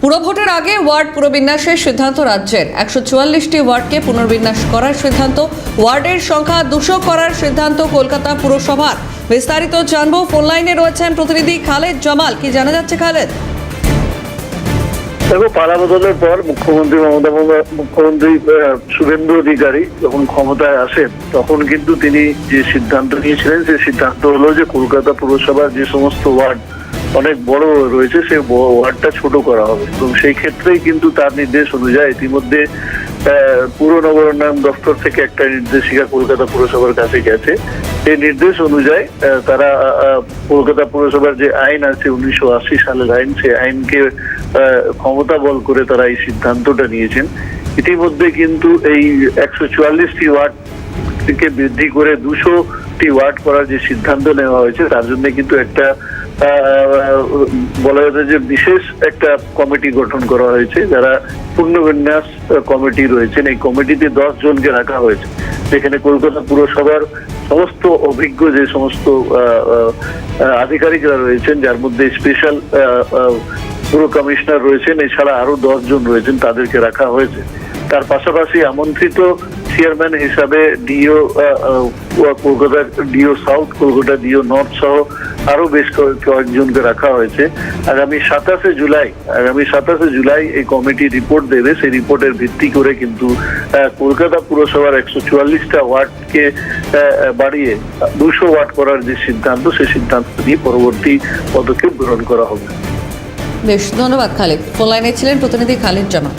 পুরভোটের আগে ওয়ার্ড পুনর্বিন্যাসের সিদ্ধান্ত রাজ্যের 144টি ওয়ার্ডকে পুনর্বিন্যাস করার সিদ্ধান্ত, ওয়ার্ডের সংখ্যা 200 করার সিদ্ধান্ত কলকাতা পুরসভার। বিস্তারিত জানবো, ফোন লাইনে রয়েছেন প্রতিনিধি খালেদ জামাল। কি জানা যাচ্ছে খালেদ? দেখো, পালা বদলের পর মুখ্যমন্ত্রী শুভেন্দু অধিকারী যখন ক্ষমতায় আসেন তখন কিন্তু তিনি যে সিদ্ধান্ত নিয়েছিলেন সেই সিদ্ধান্ত হলো যে কলকাতা পুরসভার যে সমস্ত ওয়ার্ড অনেক বড় রয়েছে সেই ওয়ার্ডটা ছোট করা হবে এবং সেই ক্ষেত্রেই কিন্তু তার নির্দেশ অনুযায়ী ইতিমধ্যে পুর নগরোন্নয়ন দপ্তর থেকে একটা নির্দেশিকা কলকাতা পুরসভার কাছে গেছে। এই নির্দেশ অনুযায়ী তারা কলকাতা পুরসভার যে আইন আছে 1980 সালের আইন, সেই আইনকে ক্ষমতা বল করে তারা এই সিদ্ধান্তটা নিয়েছেন। ইতিমধ্যে কিন্তু এই 144টি ওয়ার্ড থেকে বৃদ্ধি করে 200টি ওয়ার্ড করার যে সিদ্ধান্ত নেওয়া হয়েছে তার জন্য কিন্তু একটা বলা যাচ্ছে যে বিশেষ একটা কমিটি গঠন করা হয়েছে, যারা পুনর্বিন্যাস কমিটি রয়েছেন। এই কমিটিতে 10 জনকে রাখা হয়েছে, যেখানে কলকাতা পুরসভার সমস্ত অভিজ্ঞ যে সমস্ত আধিকারিকরা রয়েছেন, যার মধ্যে স্পেশাল পুর কমিশনার রয়েছেন, এছাড়া আরো 10 জন রয়েছেন, তাদেরকে রাখা হয়েছে। তার পাশাপাশি আমন্ত্রিত চেয়ারম্যান হিসাবে DO Kolkata, DO south, Kolkata DO north সহ আরো বেশ কয়েকজনকে রাখা হয়েছে। আগামী 27শে জুলাই এই কমিটি রিপোর্ট দেবে। সেই রিপোর্টের ভিত্তি করে কিন্তু কলকাতা পুরসভার 144টা ওয়ার্ডকে বাড়িয়ে 200 ওয়ার্ড করার যে সিদ্ধান্ত, সেই সিদ্ধান্ত নিয়ে পরবর্তী পদক্ষেপ গ্রহণ করা হবে। বেশ, ধন্যবাদ খালেদ। ফোন লাইনে ছিলেন প্রতিনিধি খালেদ জামাল।